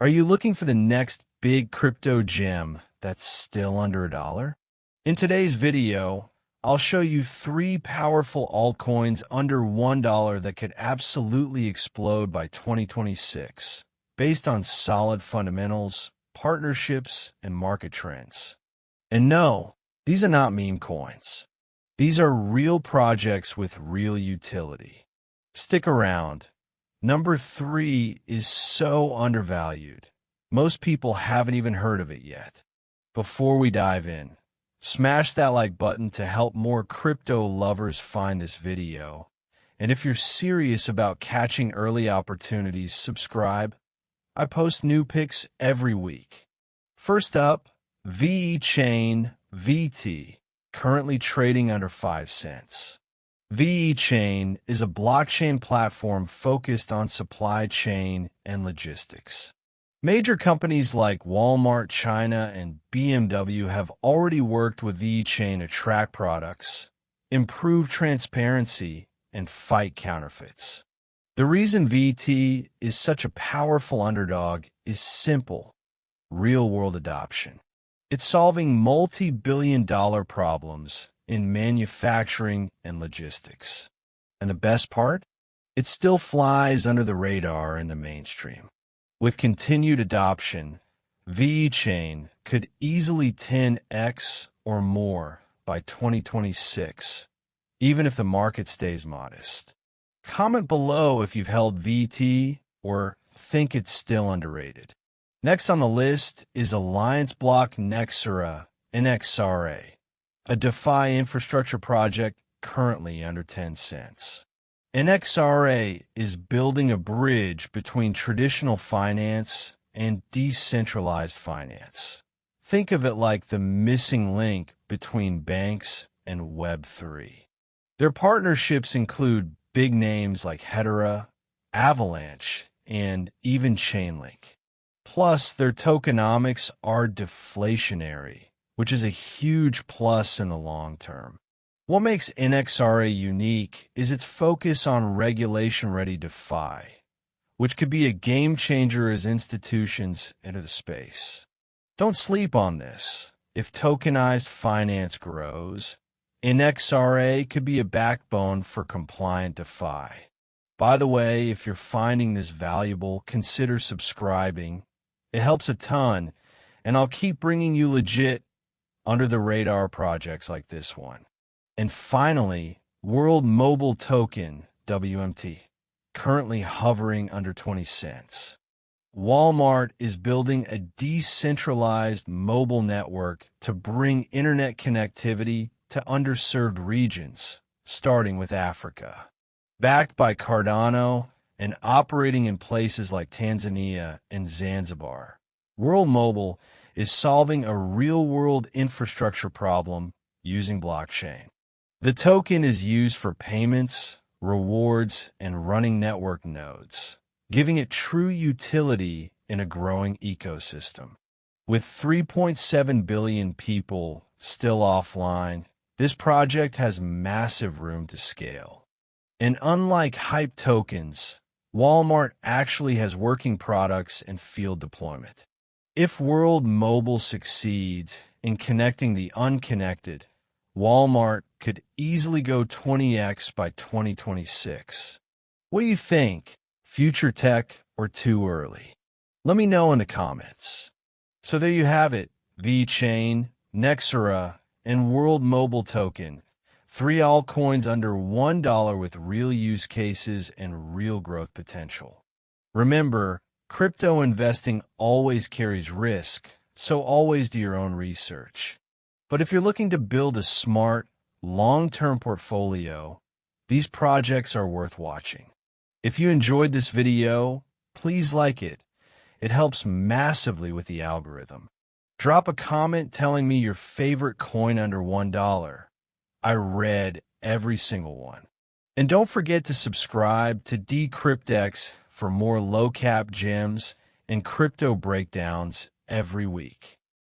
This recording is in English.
Are you looking for the next big crypto gem that's still under $1? In today's video, I'll show you 3 powerful altcoins under $1 that could absolutely explode by 2026, based on solid fundamentals, partnerships, and market trends. And no, these are not meme coins. These are real projects with real utility. Stick around. Number 3 is so undervalued. Most people haven't even heard of it yet. Before we dive in, smash that like button to help more crypto lovers find this video. And if you're serious about catching early opportunities, subscribe. I post new picks every week. First up, VeChain VT, currently trading under 5 cents. VeChain is a blockchain platform focused on supply chain and logistics. Major companies like Walmart, China, and BMW have already worked with VeChain to track products, improve transparency, and fight counterfeits. The reason VT is such a powerful underdog is simple: real-world adoption. It's solving multi-billion-dollar problems in manufacturing and logistics. And the best part? It still flies under the radar in the mainstream. With continued adoption, VeChain could easily 10x or more by 2026, even if the market stays modest. Comment below if you've held VT or think it's still underrated. Next on the list is Alliance Block Nexera, NXRA, a DeFi infrastructure project currently under 10 cents. NXRA is building a bridge between traditional finance and decentralized finance. Think of it like the missing link between banks and Web3. Their partnerships include big names like Hedera, Avalanche, and even Chainlink. Plus, their tokenomics are deflationary, which is a huge plus in the long term. What makes NXRA unique is its focus on regulation-ready DeFi, which could be a game-changer as institutions enter the space. Don't sleep on this. If tokenized finance grows, NXRA could be a backbone for compliant DeFi. By the way, if you're finding this valuable, consider subscribing. It helps a ton, and I'll keep bringing you legit, under-the-radar projects like this one. And finally, World Mobile Token, WMT, currently hovering under 20 cents. Walmart is building a decentralized mobile network to bring internet connectivity to underserved regions, starting with Africa. Backed by Cardano and operating in places like Tanzania and Zanzibar, World Mobile is solving a real-world infrastructure problem using blockchain. The token is used for payments, rewards, and running network nodes, giving it true utility in a growing ecosystem. With 3.7 billion people still offline, this project has massive room to scale. And unlike hype tokens, Walmart actually has working products and field deployment. If World Mobile succeeds in connecting the unconnected, Walmart could easily go 20x by 2026. What do you think? Future tech or too early? Let me know in the comments. So there you have it, VeChain, Nexera, and World Mobile Token. 3 altcoins under $1 with real use cases and real growth potential. Remember, crypto investing always carries risk, so always do your own research. But if you're looking to build a smart, long-term portfolio, these projects are worth watching. If you enjoyed this video, please like it. It helps massively with the algorithm. Drop a comment telling me your favorite coin under $1. I read every single one. And don't forget to subscribe to DecryptX for more low-cap gems and crypto breakdowns every week.